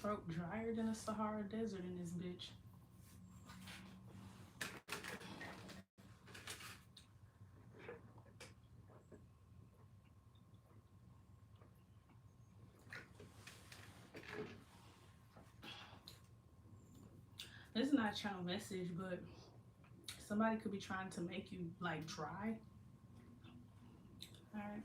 Throat drier than a Sahara Desert in this bitch. This is not a channel message, but somebody could be trying to make you like dry. All right.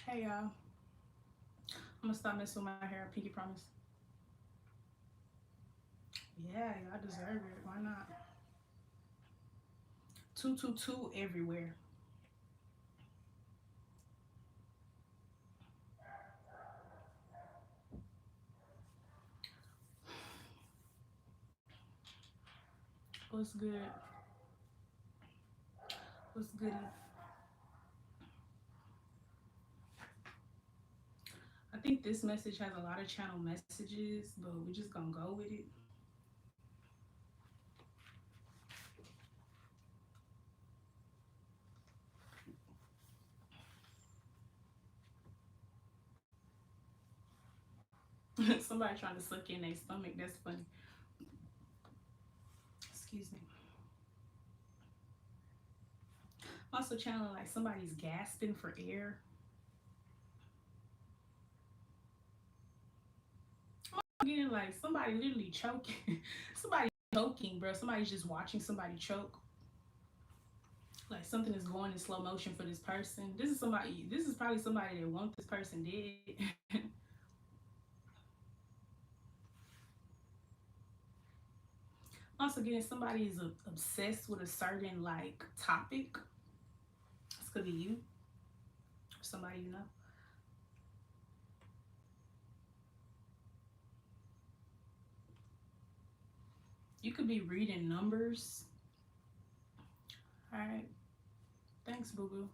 Hey y'all. I'm gonna stop messing with my hair. Pinky promise. Yeah, y'all deserve it. Why not? 222 everywhere. What's good? What's goody? I think this message has a lot of channel messages, but we're just gonna go with it. Somebody trying to suck in their stomach. That's funny. Excuse me. I'm also channeling like somebody's gasping for air. I'm getting like somebody literally choking. Somebody choking, bro. Somebody's just watching somebody choke. Like something is going in slow motion for this person. This is somebody. This is probably somebody that wants this person dead. Also, getting somebody is obsessed with a certain like topic. This could be you, or somebody you know. You could be reading numbers. All right. Thanks, boo boo.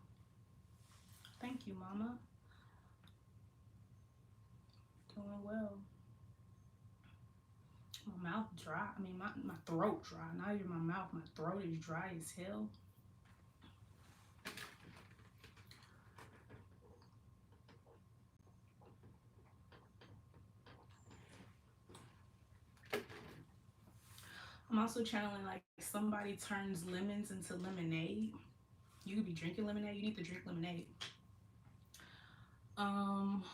Thank you, mama. Doing well. My mouth dry. I mean, my throat dry. Not even my mouth. My throat is dry as hell. I'm also channeling like somebody turns lemons into lemonade. You could be drinking lemonade. You need to drink lemonade. Um,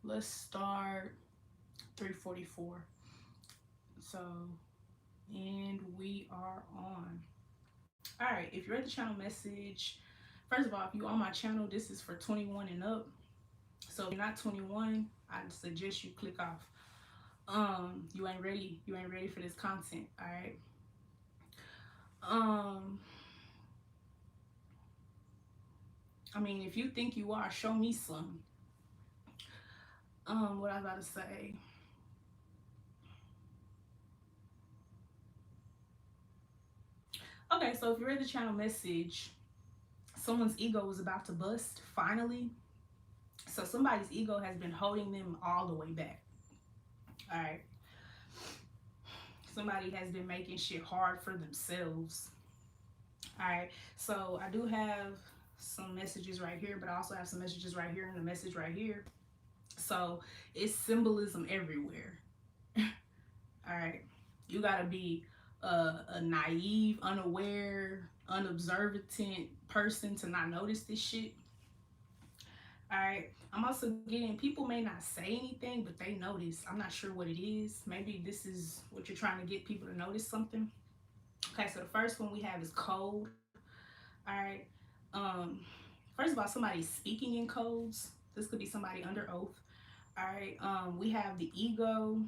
let's start 344. So, and we are on. All right, if you're at the channel message, first of all, if you on my channel, this is for 21 and up. So if you're not 21, I suggest you click off. You ain't ready. You ain't ready for this content. All right. I mean, if you think you are, show me some. What I was about to say. Okay, so if you read the channel message, someone's ego was about to bust finally. So somebody's ego has been holding them all the way back. All right. Somebody has been making shit hard for themselves. All right. So I do have some messages right here, but I also have some messages right here and a message right here. So it's symbolism everywhere. All right. You got to be a naive, unaware, unobservant person to not notice this shit. All right. I'm also getting people may not say anything, but they notice. I'm not sure what it is. Maybe this is what you're trying to get people to notice something. Okay, so the first one we have is code. All right. Um, First of all, somebody's speaking in codes. This could be somebody under oath. All right. We have the ego.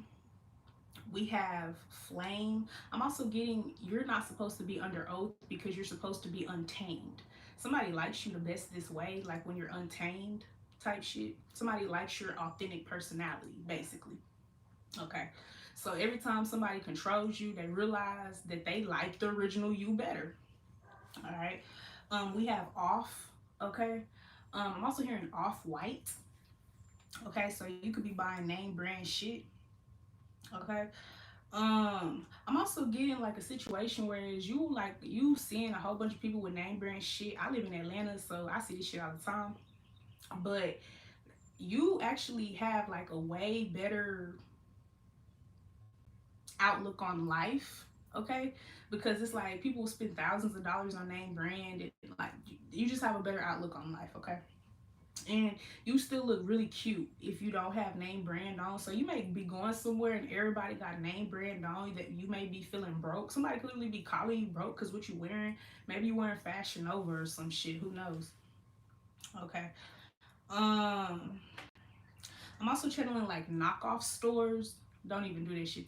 We have flame. I'm also getting you're not supposed to be under oath because you're supposed to be untamed. Somebody likes you the best this way, like when you're untamed type shit. Somebody likes your authentic personality, basically. Okay. So every time somebody controls you, they realize that they like the original you better. All right. We have off. Okay. I'm also hearing off white. Okay. So you could be buying name brand shit. Okay. I'm also getting like a situation where you like you seeing a whole bunch of people with name brand shit. I live in Atlanta, so I see this shit all the time. But you actually have like a way better outlook on life, okay? Because it's like people spend thousands of dollars on name brand, and like you just have a better outlook on life, okay? And you still look really cute if you don't have name brand on. So you may be going somewhere and everybody got name brand on that you may be feeling broke. Somebody could really be calling you broke because what you wearing. Maybe you wearing Fashion Nova or some shit. Who knows? Okay. Um, I'm also channeling like knockoff stores. Don't even do that shit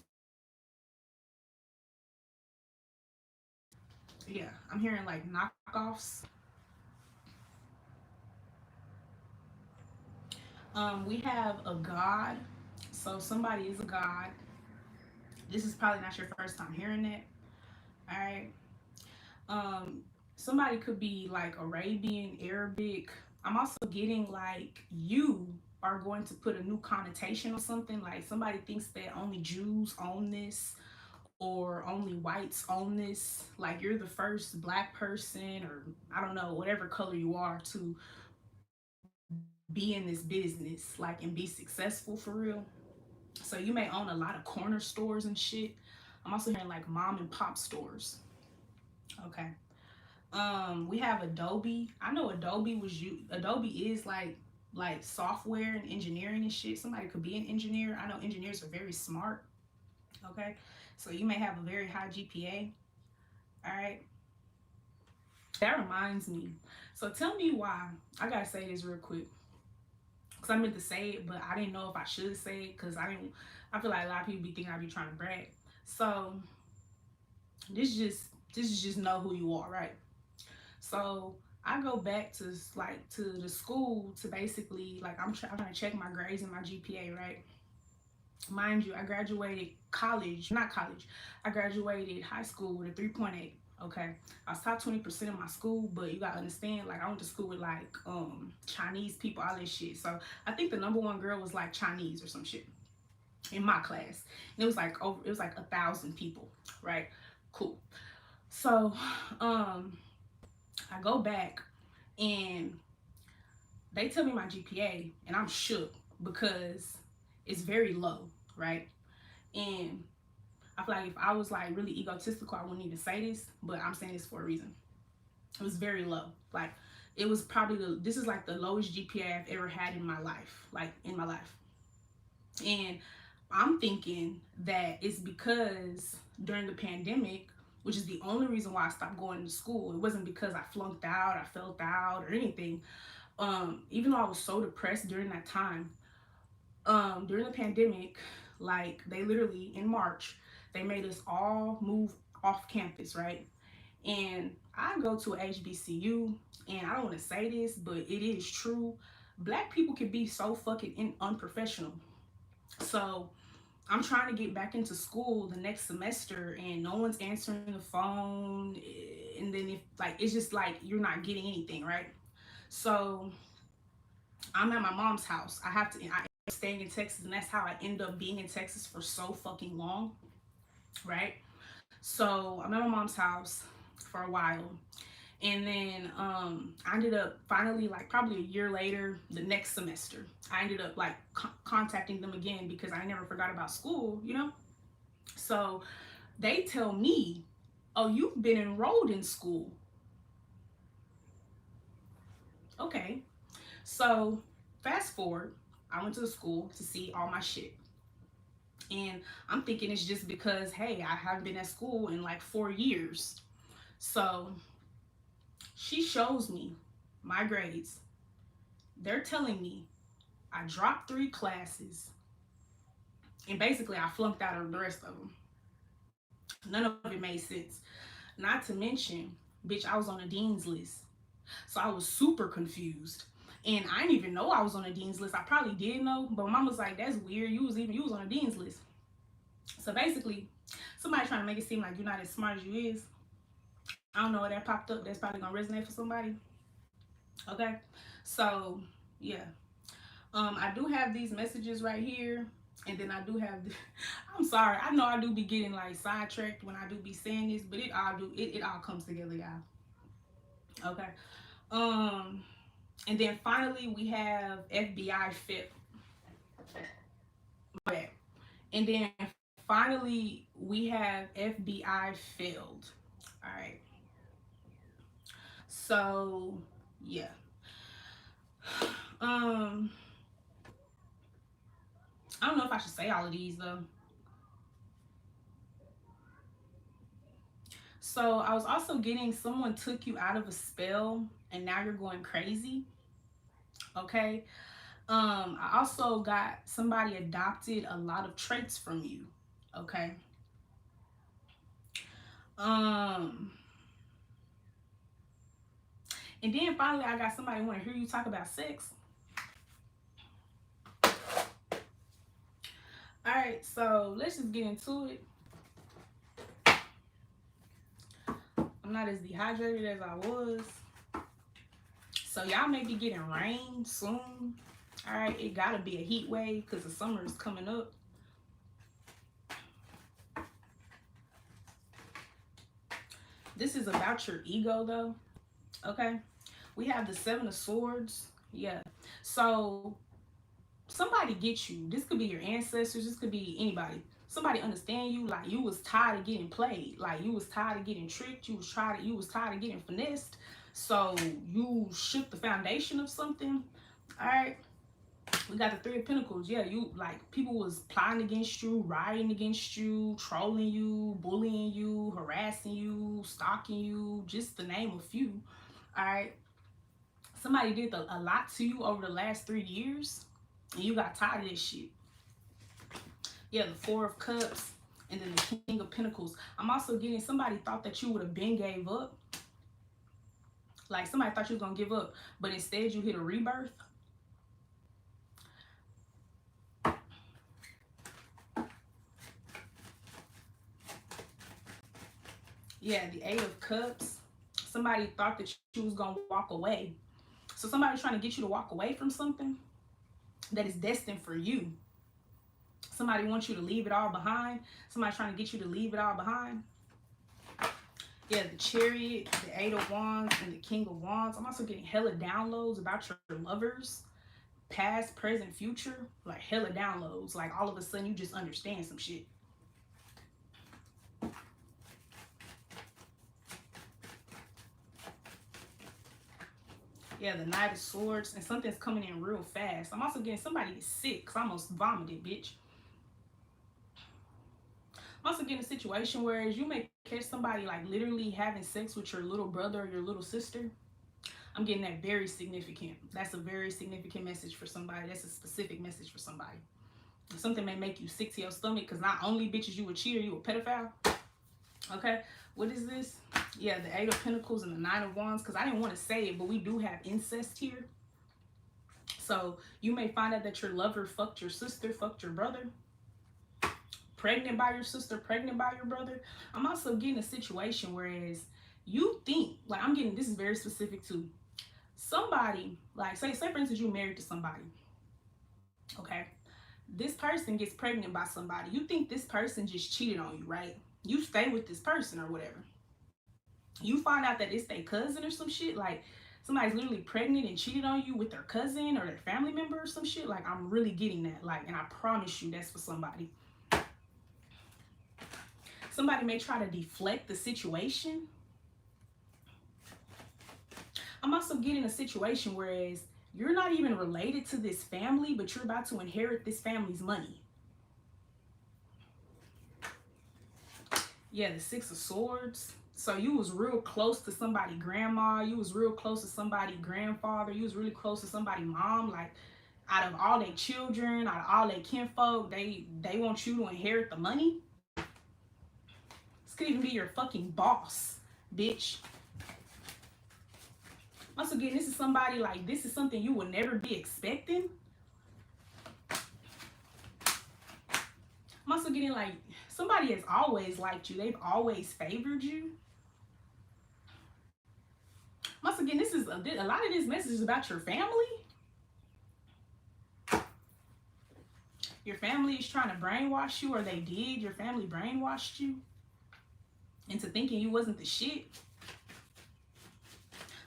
to me. Yeah, I'm hearing like knockoffs. We have a god. So somebody is a god. This is probably not your first time hearing that. All right. Um, Somebody could be like Arabian, Arabic. I'm also getting like you are going to put a new connotation on something. Like somebody thinks that only Jews own this or only whites own this. Like you're the first black person or I don't know, whatever color you are to be in this business, like and be successful for real. So you may own a lot of corner stores and shit. I'm also hearing like mom and pop stores. Okay. We have Adobe. I know Adobe was you. Adobe is like software and engineering and shit. Somebody could be an engineer. I know engineers are very smart. Okay, so you may have a very high GPA. All right, that reminds me. So tell me why. I gotta say this real quick because I meant to say it, but I didn't know if I should say it because I didn't. I feel like a lot of people be thinking I be trying to brag. So this just this is just know who you are, right? So I go back to like to the school to basically like I'm trying to check my grades and my GPA, right? Mind you, I graduated college, not college. I graduated high school with a 3.8. Okay, I was top 20% of my school, but you gotta understand, like I went to school with like Chinese people, all this shit. So I think the number one girl was like Chinese or some shit in my class. And it was like over, it was like 1,000 people, right? Cool. So I go back and they tell me my GPA and I'm shook because it's very low, right? And I feel like if I was like really egotistical, I wouldn't even say this, but I'm saying this for a reason. It was very low. Like it was probably this is like the lowest GPA I've ever had in my life, like in my life. And I'm thinking that it's because during the pandemic, which is the only reason why I stopped going to school. It wasn't because I flunked out, I felt out, or anything. Even though I was so depressed during that time, during the pandemic, like they literally in March, they made us all move off campus, right? And I go to a HBCU, and I don't want to say this, but it is true. Black people can be so fucking unprofessional. So I'm trying to get back into school the next semester, and no one's answering the phone. And then if like it's just like you're not getting anything, right? So I'm at my mom's house. I staying in Texas, and that's how I end up being in Texas for so fucking long, right? So I'm at my mom's house for a while, and then I ended up finally, like probably a year later, the next semester, I ended up like contacting them again because I never forgot about school, you know. So they tell me, "Oh, you've been enrolled in school." Okay, so fast forward, I went to the school to see all my shit. And I'm thinking it's just because, hey, I haven't been at school in like 4 years. So she shows me my grades. They're telling me I dropped 3 classes and basically I flunked out of the rest of them. None of it made sense. Not to mention, bitch, I was on a dean's list. So I was super confused. And I didn't even know I was on a dean's list. I probably did know, but my mom was like, that's weird. You was on a dean's list. So basically, somebody trying to make it seem like you're not as smart as you is. I don't know what that popped up. That's probably gonna resonate for somebody. Okay, so yeah, I do have these messages right here, and then I do have. I'm sorry. I know I do be getting like sidetracked when I do be saying this, but it all comes together, y'all. Okay. Um, and then finally we have FBI fit. And then finally we have FBI failed. All right. So yeah. Um, I don't know if I should say all of these though. So I was also getting someone took you out of a spell and now you're going crazy. Okay. I also got somebody adopted a lot of traits from you. Okay. Um, and then finally I got somebody want to hear you talk about sex. All right, so let's just get into it. I'm not as dehydrated as I was. So y'all may be getting rain soon. All right, it gotta be a heat wave because the summer is coming up. This is about your ego though. Okay. We have the Seven of Swords. Yeah. So somebody gets you. This could be your ancestors. This could be anybody. Somebody understand you. Like you was tired of getting played. Like you was tired of getting tricked. You was tired of getting finessed. So you shook the foundation of something. All right. We got the Three of Pentacles. Yeah, you like people was plotting against you, rioting against you, trolling you, bullying you, harassing you, stalking you, just to name a few. All right. Somebody did a lot to you over the last 3 years, and you got tired of this shit. Yeah, the Four of Cups, and then the King of Pentacles. I'm also getting somebody thought that you would have been gave up. Like somebody thought you was gonna give up, but instead you hit a rebirth. Yeah, the Eight of Cups. Somebody thought that you was gonna walk away. So somebody's trying to get you to walk away from something that is destined for you. Somebody wants you to leave it all behind. Somebody trying to get you to leave it all behind. Yeah, the Chariot, the Eight of Wands, and the King of Wands. I'm also getting hella downloads about your lovers. Past, present, future. Like hella downloads. Like all of a sudden you just understand some shit. Yeah, the Knight of Swords, and something's coming in real fast. I'm also getting somebody is sick because I almost vomited, bitch. I'm also getting a situation where you may catch somebody like literally having sex with your little brother or your little sister. I'm getting that very significant. That's a very significant message for somebody. That's a specific message for somebody. Something may make you sick to your stomach because not only bitches you a cheater, you a pedophile. Okay, what is this? Yeah, the Eight of Pentacles and the Nine of Wands, because I didn't want to say it, but we do have incest here. So you may find out that your lover fucked your sister, fucked your brother, pregnant by your sister, pregnant by your brother. I'm also getting a situation whereas you think, like I'm getting, this is very specific too. Somebody, like say for instance, you married to somebody. Okay. This person gets pregnant by somebody. You think this person just cheated on you, right? You stay with this person or whatever. You find out that it's their cousin or some shit. Like somebody's literally pregnant and cheated on you with their cousin or their family member or some shit. Like I'm really getting that. Like, and I promise you that's for somebody. Somebody may try to deflect the situation. I'm also getting a situation whereas you're not even related to this family, but you're about to inherit this family's money. Yeah, the Six of Swords. So you was real close to somebody grandma. You was real close to somebody grandfather. You was really close to somebody mom. Like out of all their children, out of all their kinfolk, they want you to inherit the money. This could even be your fucking boss, bitch. Once again, this is somebody like, this is something you would never be expecting. I'm also getting like, somebody has always liked you. They've always favored you. Once again, this is a lot of this message is about your family. Your family is trying to brainwash you, or they did. Your family brainwashed you into thinking you wasn't the shit.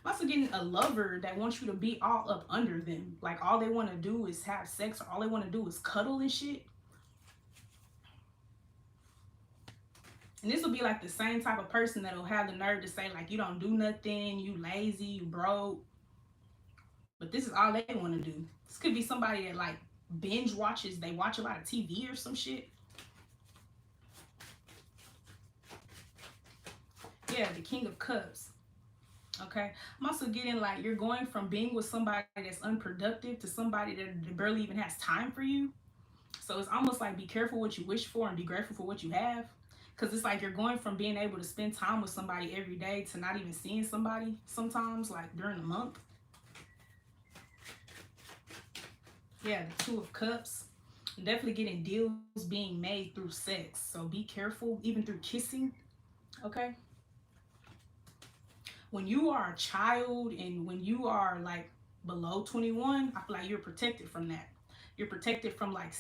I'm also getting a lover that wants you to be all up under them. Like all they want to do is have sex, or all they want to do is cuddle and shit. And this will be like the same type of person that'll have the nerve to say like, you don't do nothing, you lazy, you broke. But this is all they want to do. This could be somebody that like binge watches, they watch a lot of TV or some shit. Yeah, the King of Cups. Okay, I'm also getting like you're going from being with somebody that's unproductive to somebody that barely even has time for you. So it's almost like be careful what you wish for and be grateful for what you have. Because it's like you're going from being able to spend time with somebody every day to not even seeing somebody sometimes, like during the month. Yeah, the Two of Cups. I'm definitely getting deals being made through sex. So be careful, even through kissing. Okay. When you are a child and when you are like below 21, I feel like you're protected from that. You're protected from like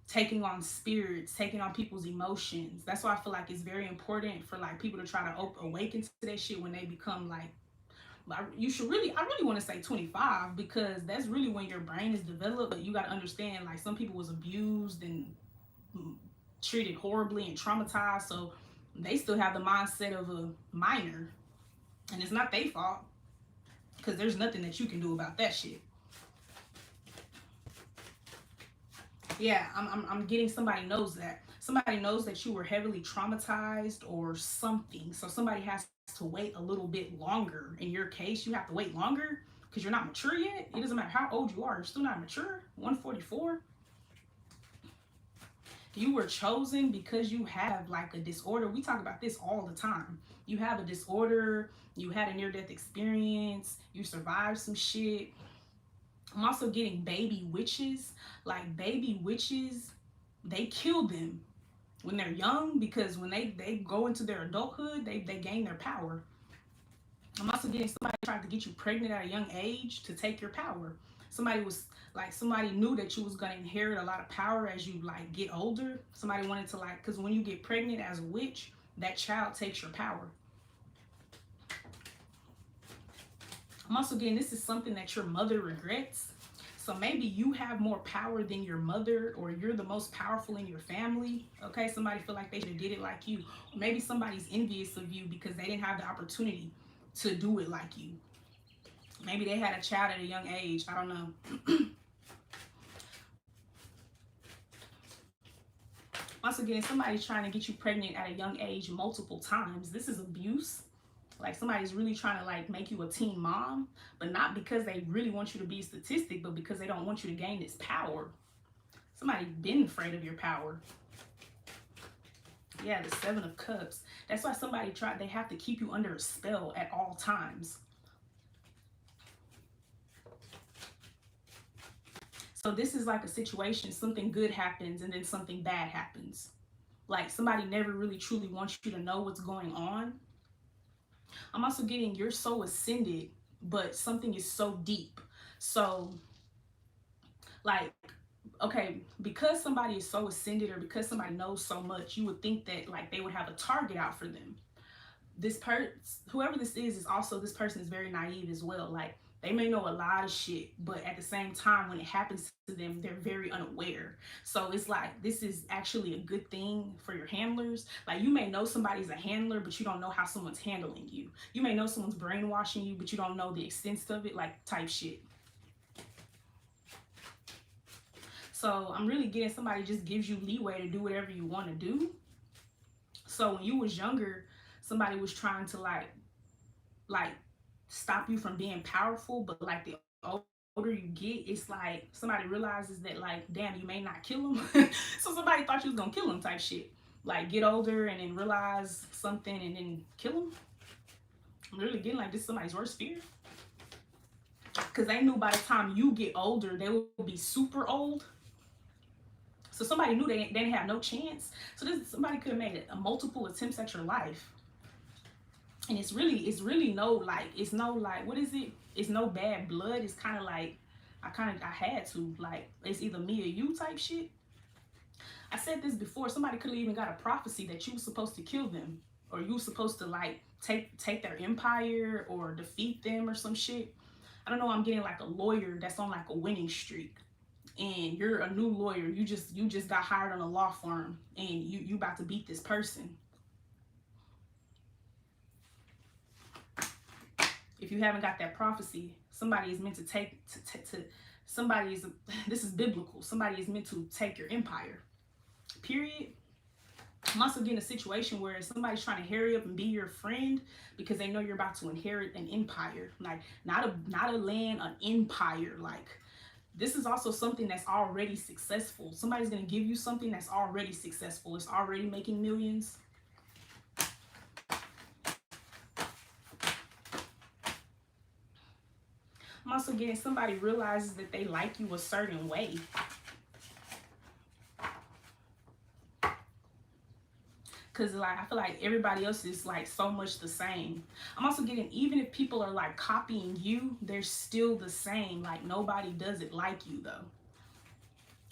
taking on spirits, taking on people's emotions. That's why I feel like it's very important for like people to try to awaken to that shit when they become like, you should really, I really want to say 25, because that's really when your brain is developed. But you got to understand, like some people was abused and treated horribly and traumatized, so they still have the mindset of a minor, and it's not their fault because there's nothing that you can do about that shit. Yeah, I'm getting somebody knows that. Somebody knows that you were heavily traumatized or something. So somebody has to wait a little bit longer. In your case, you have to wait longer because you're not mature yet. It doesn't matter how old you are. You're still not mature. 144. You were chosen because you have like a disorder. We talk about this all the time. You have a disorder. You had a near-death experience. You survived some shit. I'm also getting baby witches. Like baby witches, they kill them when they're young, because when they go into their adulthood, they gain their power. I'm also getting somebody trying to get you pregnant at a young age to take your power. Somebody knew that you was going to inherit a lot of power as you like get older. Somebody wanted to like, because when you get pregnant as a witch, that child takes your power. I'm also getting this is something that your mother regrets. So maybe you have more power than your mother, or you're the most powerful in your family. Okay, somebody feel like they should have did it like you. Or maybe somebody's envious of you because they didn't have the opportunity to do it like you. Maybe they had a child at a young age. I don't know. Once again, somebody's trying to get you pregnant at a young age multiple times. This is abuse. Like somebody's really trying to like make you a teen mom, but not because they really want you to be a statistic, but because they don't want you to gain this power. Somebody's been afraid of your power. Yeah, the Seven of Cups. That's why they have to keep you under a spell at all times. So this is like a situation, something good happens and then something bad happens. Like somebody never really truly wants you to know what's going on. I'm also getting you're so ascended, but something is so deep. So like, okay, because somebody is so ascended or because somebody knows so much, you would think that like they would have a target out for them. Whoever this is also, this person is very naive as well. Like they may know a lot of shit, but at the same time, when it happens to them, they're very unaware. So it's like, this is actually a good thing for your handlers. Like you may know somebody's a handler, but you don't know how someone's handling you. You may know someone's brainwashing you, but you don't know the extent of it, like type shit. So I'm really getting somebody just gives you leeway to do whatever you want to do. So when you was younger, somebody was trying to like stop you from being powerful, but like the older you get, it's like somebody realizes that like, damn, you may not kill him. So somebody thought you was gonna kill him type shit. Like get older and then realize something and then kill him. I'm really getting like this is somebody's worst fear. Because they knew by the time you get older, they will be super old. So somebody knew they didn't have no chance. So somebody could have made multiple attempts at your life. And it's really no like, what is it? It's no bad blood. It's kind of like, I had to. Like, it's either me or you type shit. I said this before. Somebody could have even got a prophecy that you were supposed to kill them, or you were supposed to like take their empire or defeat them or some shit. I don't know. I'm getting like a lawyer that's on like a winning streak, and you're a new lawyer. You just got hired on a law firm, and you about to beat this person. If you haven't got that prophecy, somebody is meant to take to somebody is this is biblical. Somebody is meant to take your empire. Period. I'm also getting a situation where somebody's trying to hurry up and be your friend because they know you're about to inherit an empire. Like, not a land, an empire. Like, this is also something that's already successful. Somebody's going to give you something that's already successful. It's already making millions. I'm also getting somebody realizes that they like you a certain way. Because, like, I feel like everybody else is, like, so much the same. I'm also getting, even if people are, like, copying you, they're still the same. Like, nobody does it like you, though.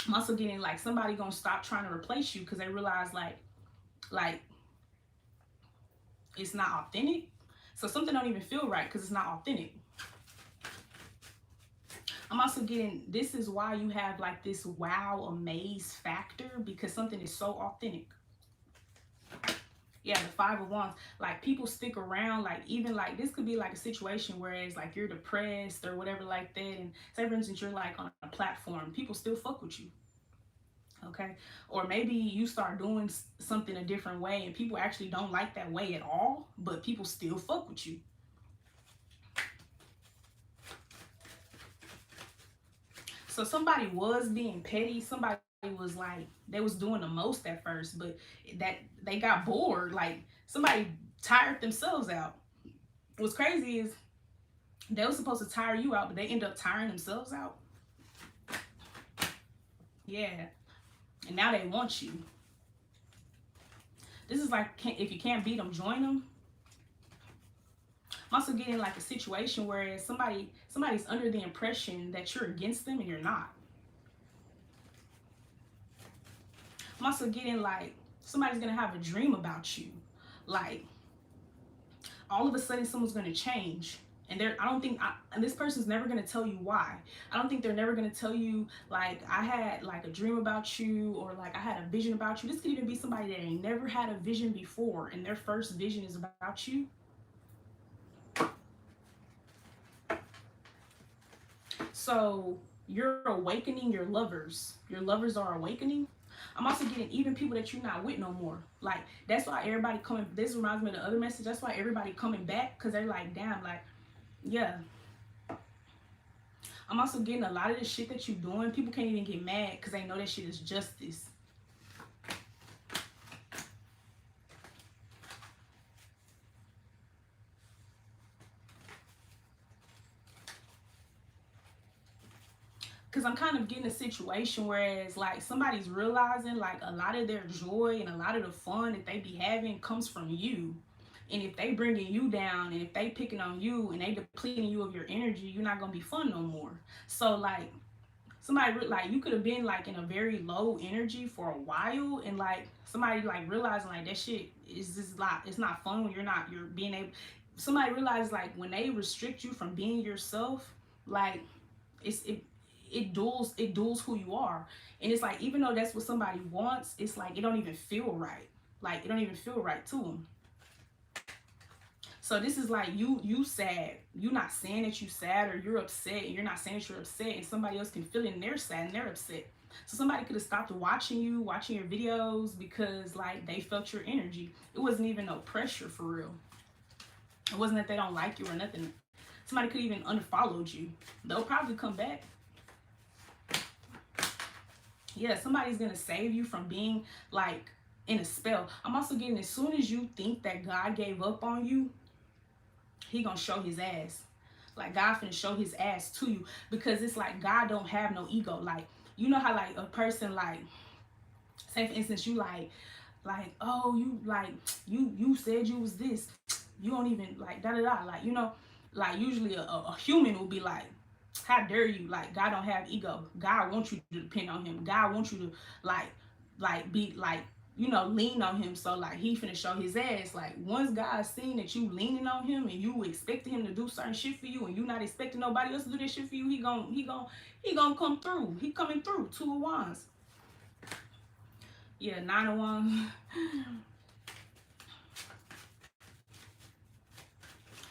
I'm also getting, like, somebody gonna stop trying to replace you because they realize, like, it's not authentic. So something don't even feel right because it's not authentic. I'm also getting, this is why you have, like, this wow, amaze factor, because something is so authentic. Yeah, the 5 of Wands. Like, people stick around. Like, even like this could be like a situation where it's like you're depressed or whatever like that, and say for instance you're like on a platform, people still fuck with you. Okay, or maybe you start doing something a different way and people actually don't like that way at all, but people still fuck with you. So somebody was being petty. Somebody was like, they was doing the most at first, but that they got bored. Like, somebody tired themselves out. What's crazy is they were supposed to tire you out, but they end up tiring themselves out. Yeah, and now they want you. This is like, if you can't beat them, join them. I'm also getting like a situation where somebody's under the impression that you're against them and you're not. I'm also getting like somebody's gonna have a dream about you. Like, all of a sudden someone's gonna change. And and this person's never gonna tell you why. I don't think they're never gonna tell you, like, I had like a dream about you, or like I had a vision about you. This could even be somebody that ain't never had a vision before, and their first vision is about you. So you're awakening your lovers. Your lovers are awakening. I'm also getting even people that you're not with no more. Like, that's why everybody coming. This reminds me of the other message. That's why everybody coming back, because they're like, damn, like, yeah. I'm also getting a lot of the shit that you're doing. People can't even get mad because they know that shit is justice. Because I'm kind of getting a situation whereas like somebody's realizing like a lot of their joy and a lot of the fun that they be having comes from you. And if they bringing you down, and if they picking on you and they depleting you of your energy, you're not gonna be fun no more. So like somebody like you could have been like in a very low energy for a while, and like somebody like realizing like that shit is just like, it's not fun when you're being able. Somebody realizes like when they restrict you from being yourself, like it duels who you are. And it's like, even though that's what somebody wants, it's like it don't even feel right. Like, it don't even feel right to them. So this is like you sad. You're not saying that you sad or you're upset, and you're not saying that you're upset, and somebody else can feel it and they're sad and they're upset. So somebody could have stopped watching your videos because like they felt your energy. It wasn't even no pressure for real. It wasn't that they don't like you or nothing. Somebody could even unfollowed you. They'll probably come back. Yeah, somebody's gonna save you from being like in a spell. I'm also getting, as soon as you think that God gave up on you, he gonna show his ass. Like, God finna show his ass to you, because it's like God don't have no ego. Like, you know how like a person, like, say for instance you like oh, you like you said you was this, you don't even like da da da, like, you know, like usually a human will be like, How dare you? Like, God don't have ego. God wants you to depend on him. God wants you to be like, you know, lean on him. So like, he finna show his ass. Like, once God seen that you leaning on him and you expecting him to do certain shit for you, and you not expecting nobody else to do that shit for you, he gonna come through. He coming through. 2 of Wands. Yeah, 9 of Wands.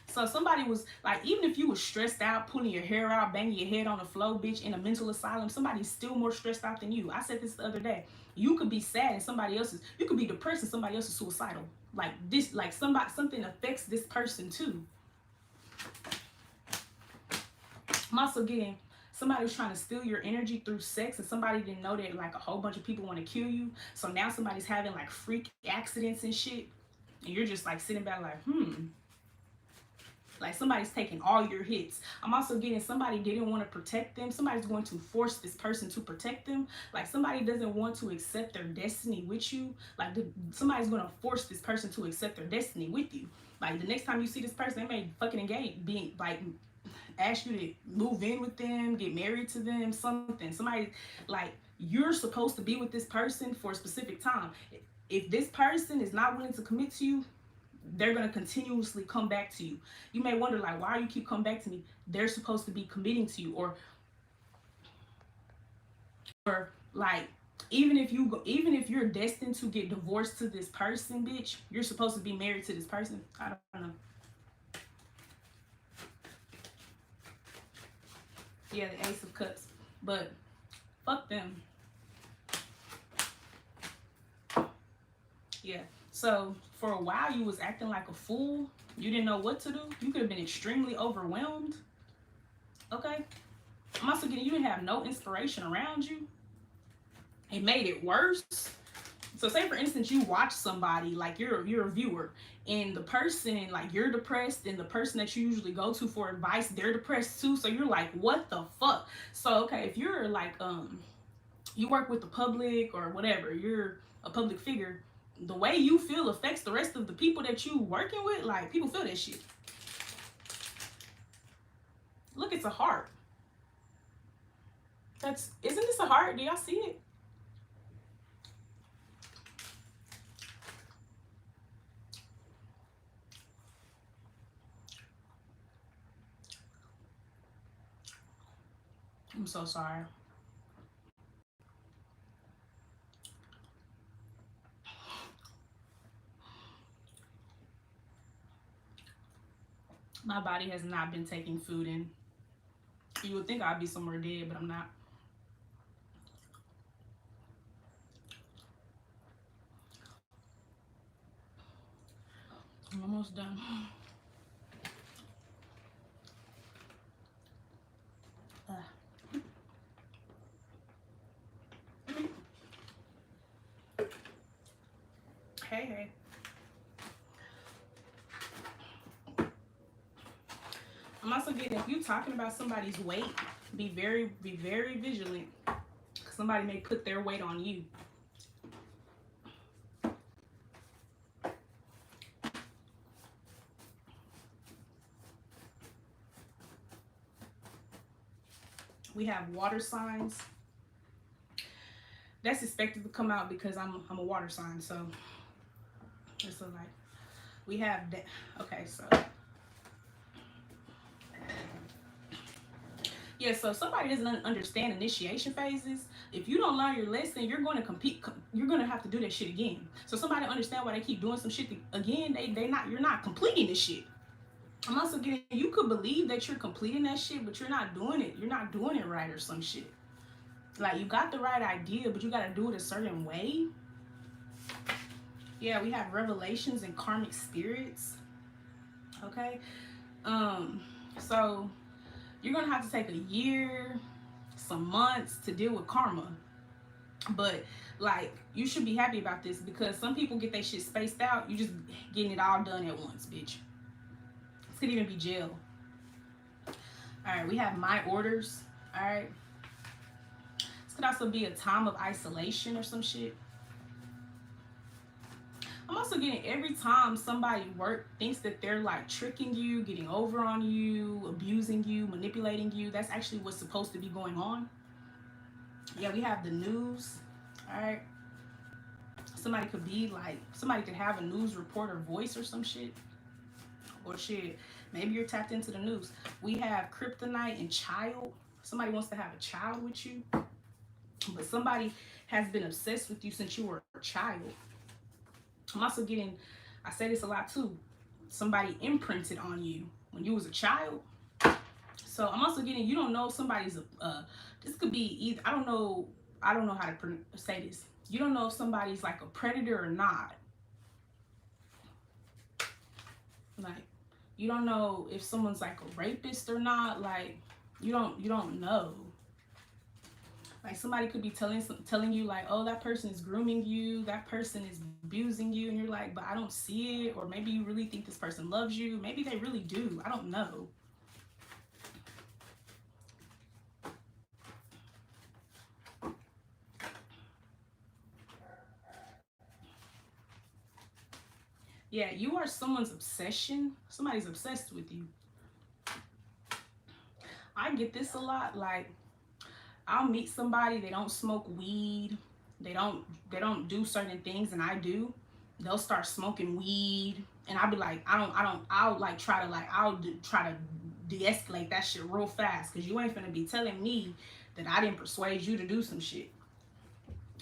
So somebody was like, even if you was stressed out, pulling your hair out, banging your head on the floor, bitch, in a mental asylum, somebody's still more stressed out than you. I said this the other day. You could be sad and somebody else's, you could be depressed and somebody else is suicidal. Like this, like something affects this person too. I'm also getting somebody was trying to steal your energy through sex, and somebody didn't know that like a whole bunch of people want to kill you. So now somebody's having like freak accidents and shit. And you're just like sitting back like, like somebody's taking all your hits. I'm also getting somebody didn't want to protect them. Somebody's going to force this person to protect them. Like somebody doesn't want to accept their destiny with you. Like somebody's going to force this person to accept their destiny with you. Like the next time you see this person, they may fucking engage, being like ask you to move in with them, get married to them, something. Somebody like you're supposed to be with this person for a specific time. If this person is not willing to commit to you, they're going to continuously come back to you. You may wonder like, why you keep coming back to me? They're supposed to be committing to you, or like even if you're destined to get divorced to this person, bitch, you're supposed to be married to this person. I don't know. Yeah, the Ace of Cups, but fuck them. Yeah. So for a while you was acting like a fool. You didn't know what to do. You could have been extremely overwhelmed. Okay. I'm also getting you didn't have no inspiration around you. It made it worse. So say for instance you watch somebody, like you're a viewer, and the person, like you're depressed, and the person that you usually go to for advice, they're depressed too. So you're like, what the fuck? So okay, if you're like you work with the public or whatever, you're a public figure, the way you feel affects the rest of the people that you working with. Like people feel that shit. Look, it's a heart. Isn't this a heart? Do y'all see it? I'm so sorry. My body has not been taking food in. You would think I'd be somewhere dead, but I'm not. I'm almost done. Hey. I'm also getting, if you talking about somebody's weight, be very vigilant. Somebody may put their weight on you. We have water signs. That's expected to come out because I'm a water sign, so it's a like we have that. Okay, so yeah, so if somebody doesn't understand initiation phases, if you don't learn your lesson, you're going to compete. You're going to have to do that shit again. So somebody understand why they keep doing some shit again. You're not completing this shit. I'm also getting, you could believe that you're completing that shit, but you're not doing it. You're not doing it right or some shit. Like you got the right idea, but you got to do it a certain way. Yeah, we have revelations and karmic spirits. Okay. So you're gonna have to take a year, some months to deal with karma. But like you should be happy about this because some people get their shit spaced out. You just getting it all done at once, bitch. This could even be jail. Alright, we have my orders. Alright. This could also be a time of isolation or some shit. I'm also getting every time somebody thinks that they're like tricking you, getting over on you, abusing you, manipulating you, that's actually what's supposed to be going on. Yeah, we have the news. All right. Somebody could be like, somebody could have a news reporter voice or some shit. Or shit, maybe you're tapped into the news. We have kryptonite and child. Somebody wants to have a child with you, but somebody has been obsessed with you since you were a child. I'm also getting, I say this a lot too, somebody imprinted on you when you was a child. So I'm also getting, you don't know if somebody's this could be either, I don't know how to say this. You don't know if somebody's like a predator or not. Like, you don't know if someone's like a rapist or not. Like, you don't know. Like, somebody could be telling you like, oh, that person is grooming you, that person is abusing you, and you're like, but I don't see it. Or maybe you really think this person loves you. Maybe they really do. I don't know. Yeah, you are someone's obsession. Somebody's obsessed with you. I get this a lot. Like, I'll meet somebody, they don't smoke weed, they don't do certain things, and I do. They'll start smoking weed, and I'll be like, I'll like try to try to de-escalate that shit real fast, because you ain't gonna be telling me that I didn't persuade you to do some shit.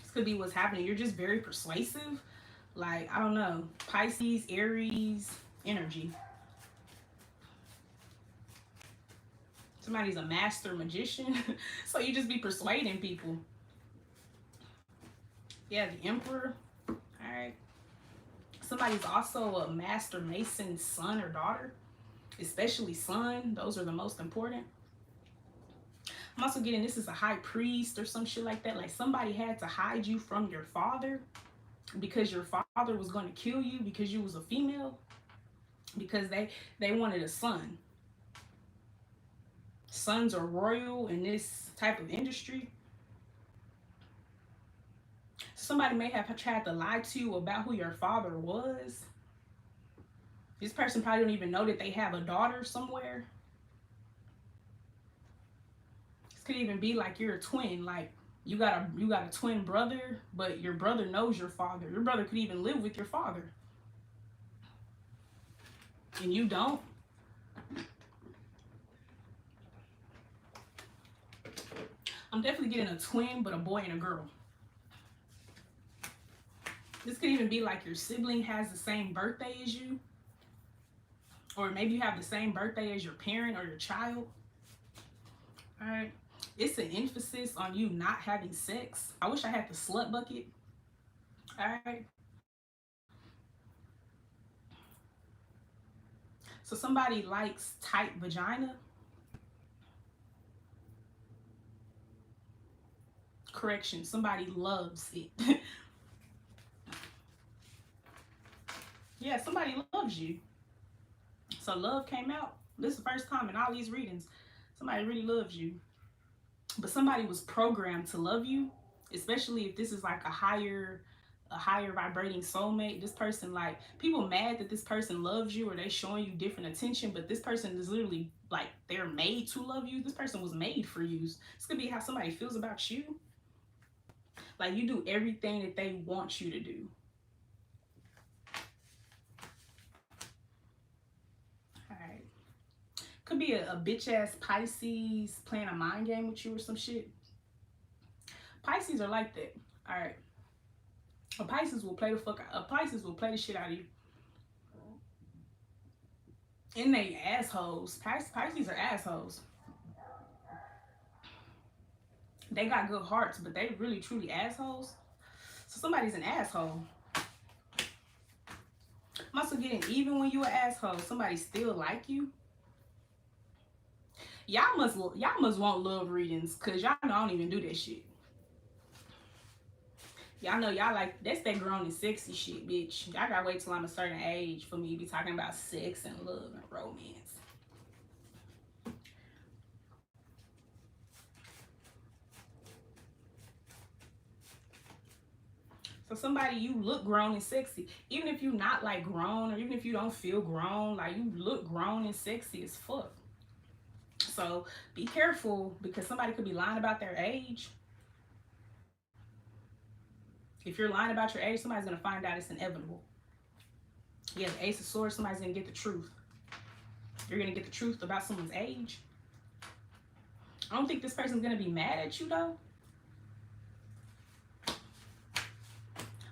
This could be what's happening. You're just very persuasive. Like, I don't know, Pisces, Aries energy. Somebody's a master magician. So you just be persuading people. Yeah, the Emperor. All right. Somebody's also a master mason's son or daughter, especially son. Those are the most important. I'm also getting this is a high priest or some shit like that. Like, somebody had to hide you from your father because your father was going to kill you because you was a female, because they wanted a son. Sons are royal in this type of industry. Somebody may have tried to lie to you about who your father was. This person probably don't even know that they have a daughter somewhere. This could even be like you're a twin. Like, you got a twin brother, but your brother knows your father. Your brother could even live with your father, and you don't. I'm definitely getting a twin, but a boy and a girl. This could even be like your sibling has the same birthday as you. Or maybe you have the same birthday as your parent or your child. All right. It's an emphasis on you not having sex. I wish I had the slut bucket. All right. So somebody likes tight vagina. Correction. Somebody loves it. Yeah, somebody loves you. So love came out. This is the first time in all these readings. Somebody really loves you. But somebody was programmed to love you, especially if this is like a higher vibrating soulmate. This person, like, people mad that this person loves you or they showing you different attention, but this person is literally like, they're made to love you. This person was made for you. This could be how somebody feels about you. Like, you do everything that they want you to do. Could be a bitch ass Pisces playing a mind game with you or some shit. Pisces are like that. All right. A Pisces will play the shit out of you. And they assholes. Pisces are assholes. They got good hearts, but they really truly assholes. So somebody's an asshole. I'm also getting, even when you an asshole, somebody still like you. Y'all must want love readings, cause y'all know I don't even do that shit. Y'all know y'all like, that's that grown and sexy shit, bitch. Y'all gotta wait till I'm a certain age for me to be talking about sex and love and romance. So somebody, you look grown and sexy. Even if you're not like grown, or even if you don't feel grown, like you look grown and sexy as fuck. So be careful, because somebody could be lying about their age. If you're lying about your age, somebody's gonna find out. It's inevitable. Yeah, the Ace of Swords, somebody's gonna get the truth. You're gonna get the truth about someone's age. I don't think this person's gonna be mad at you though.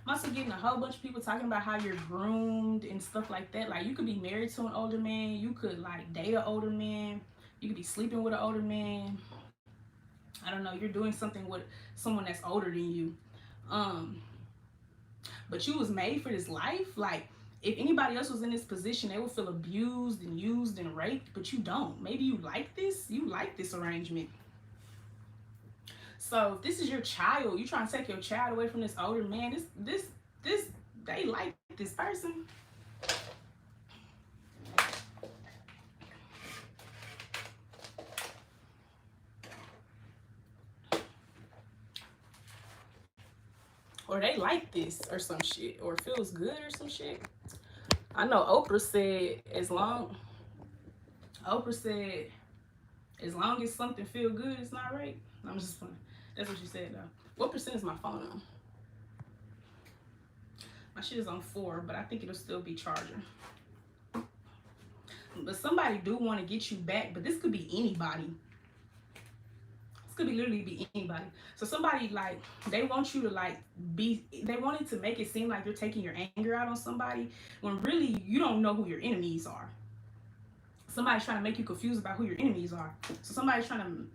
I'm also getting a whole bunch of people talking about how you're groomed and stuff like that. Like, you could be married to an older man. You could like date an older man. You could be sleeping with an older man. I don't know. You're doing something with someone that's older than you. But you was made for this life. Like, if anybody else was in this position, they would feel abused and used and raped, but you don't. Maybe you like this. You like this arrangement. So if this is your child, you trying to take your child away from this older man, this they like this person. Or they like this or some shit, or feels good or some shit. I know Oprah said as long as something feel good, it's not rape. I'm just playing. That's what she said though. What percent is my phone on? My shit is on 4, but I think it'll still be charging. But somebody do want to get you back, but this could be anybody. This could be literally be anybody. So somebody, like, they want you to like they wanted to make it seem like you're taking your anger out on somebody, when really you don't know who your enemies are. Somebody's trying to make you confused about who your enemies are. So somebody's trying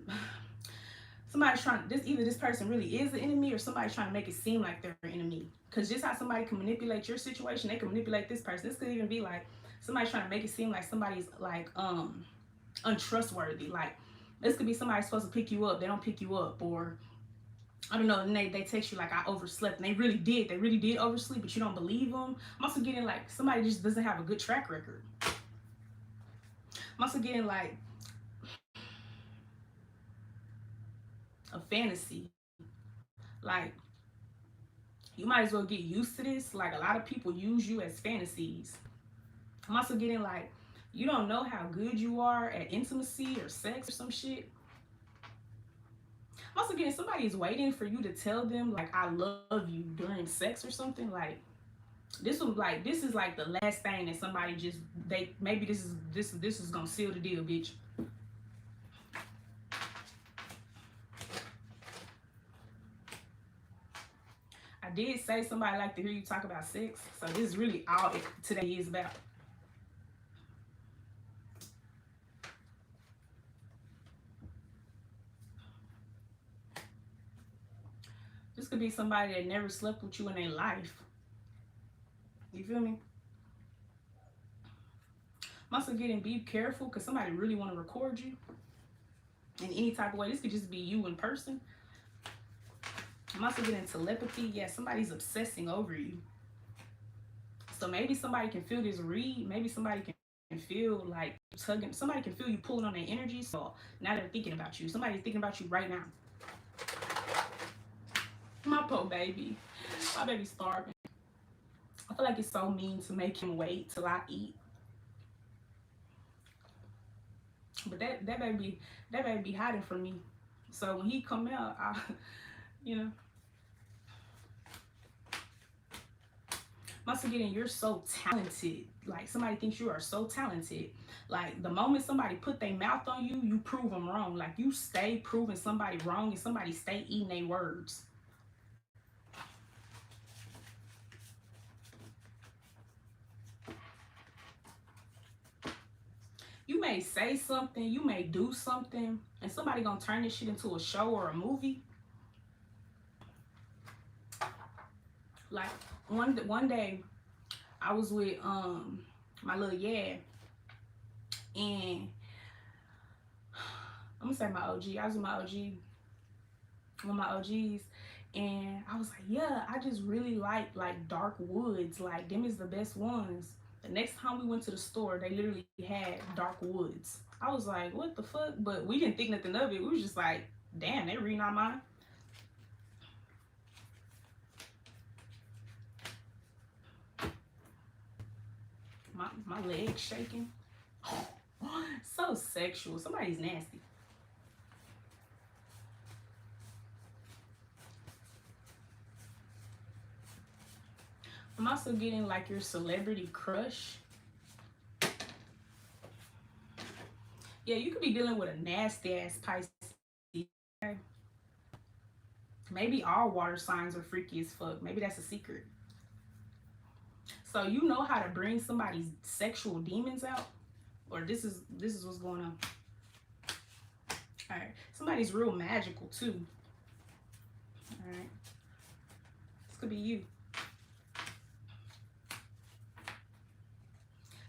either this person really is the enemy, or somebody's trying to make it seem like they're an enemy. Because just how somebody can manipulate your situation, they can manipulate this person. This could even be like somebody's trying to make it seem like somebody's like untrustworthy. Like, this could be somebody supposed to pick you up, they don't pick you up, or I don't know, and they text you like, I overslept, and they really did oversleep, but you don't believe them. I'm also getting like somebody just doesn't have a good track record. I'm also getting like a fantasy. Like, you might as well get used to this. Like, a lot of people use you as fantasies. I'm also getting like, you don't know how good you are at intimacy or sex or some shit. I'm also getting somebody's waiting for you to tell them like, I love you during sex or something. Like, this is like the last thing that somebody just, maybe this is gonna seal the deal, bitch. I did say somebody like to hear you talk about sex, so this is really all today is about. This could be somebody that never slept with you in their life. You feel me? I'm also getting, be careful, because somebody really want to record you in any type of way. This could just be you in person. I'm also getting telepathy. Yeah, somebody's obsessing over you. So maybe somebody can feel this read. Maybe somebody can feel like tugging. Somebody can feel you pulling on their energy. So now they're thinking about you. Somebody's thinking about you right now. My poor baby. My baby's starving. I feel like it's so mean to make him wait till I eat. But that baby be hiding from me. So when he come out, you know. I'm also getting, you're so talented. Like, somebody thinks you are so talented. Like, the moment somebody put their mouth on you, you prove them wrong. Like, you stay proving somebody wrong, and somebody stay eating their words. You may say something, you may do something, and somebody gonna turn this shit into a show or a movie. Like, one day I was with my little and I'm gonna say my OG. I was with my OG, one of my OGs, and I was like, yeah, I just really like dark woods. Like, them is the best ones. The next time we went to the store, they literally had dark woods. I was like, what the fuck? But we didn't think nothing of it. We was just like, damn, they reading our mind. My legs shaking. So sexual. Somebody's nasty. I'm also getting like your celebrity crush. Yeah, you could be dealing with a nasty ass Pisces. Okay? Maybe all water signs are freaky as fuck. Maybe that's a secret. So you know how to bring somebody's sexual demons out? Or this is what's going on. Alright. Somebody's real magical too. Alright. This could be you.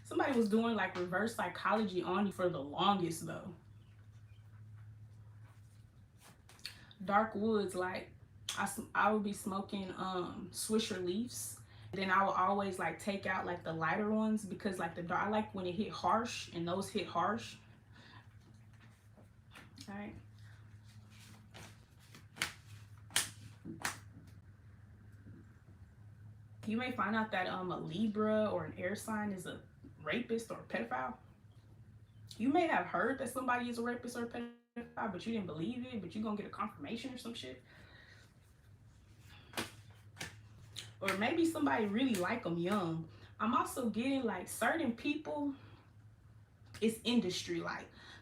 Somebody was doing like reverse psychology on you for the longest though. Dark woods, like I would be smoking Swisher Leafs. Then I would always like take out like the lighter ones because like the dark, I like when it hit harsh, and those hit harsh. All right. You may find out that a Libra or an air sign is a rapist or a pedophile. You may have heard that somebody is a rapist or a pedophile, but you didn't believe it, but you're gonna get a confirmation or some shit. Or maybe somebody really like them young. I'm also getting like certain people, it's industry,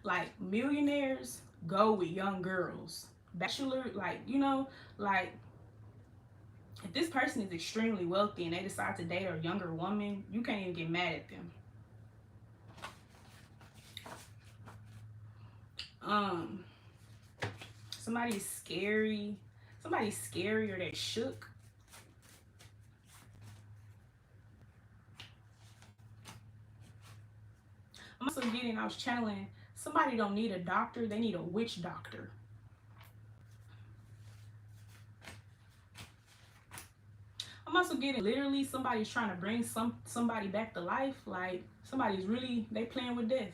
like millionaires go with young girls. Bachelor, like, you know, like if this person is extremely wealthy and they decide to date a younger woman, you can't even get mad at them. Somebody's scary. Somebody's scary or they shook. I'm also getting, I was channeling, somebody don't need a doctor, they need a witch doctor. I'm also getting literally somebody's trying to bring somebody back to life. Like somebody's really, they playing with death.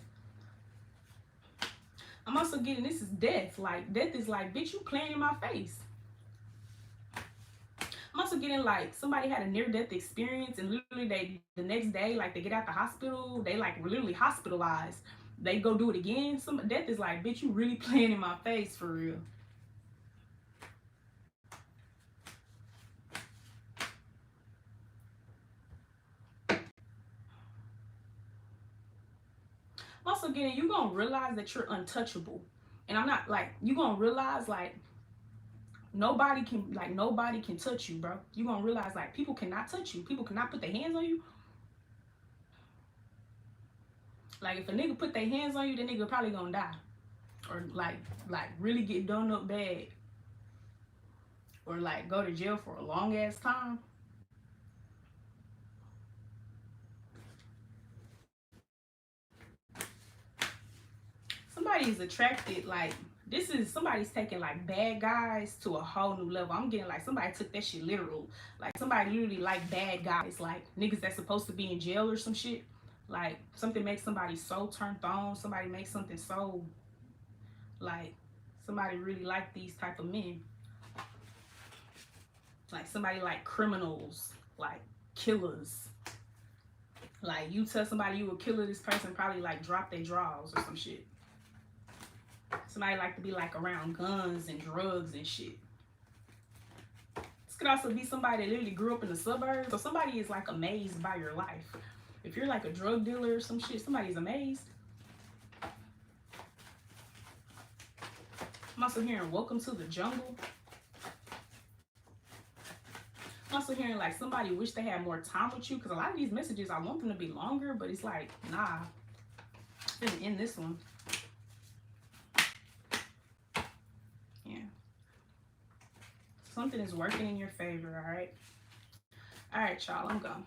I'm also getting, this is death. Like death is like, bitch, you playing in my face. I'm also getting like somebody had a near-death experience and literally the next day, like they get out the hospital, they like literally hospitalized. They go do it again. Some death is like, bitch, you really playing in my face for real. I'm also getting, you gonna realize that you're untouchable. And I'm not like, you gonna realize like nobody can touch you, bro. You gonna realize like people cannot touch you. People cannot put their hands on you. Like if a nigga put their hands on you, that nigga probably gonna die. Or like really get done up bad. Or like go to jail for a long ass time. Somebody's attracted, like this is somebody's taking like bad guys to a whole new level. I'm getting like somebody took that shit literal. Like somebody literally like bad guys, like niggas that's supposed to be in jail or some shit. Like something makes somebody so turned on. Somebody makes something so like somebody really like these type of men. Like somebody like criminals, like killers. Like you tell somebody you a killer, this person probably like drop their drawers or some shit. Somebody like to be like around guns and drugs and shit. This could also be somebody that literally grew up in the suburbs. So somebody is like amazed by your life. If you're like a drug dealer or some shit, somebody's amazed. I'm also hearing welcome to the jungle. I'm also hearing like somebody wish they had more time with you, because a lot of these messages I want them to be longer, but it's like, nah, I'm gonna end this one. Yeah, something is working in your favor. All right, y'all, I'm gone.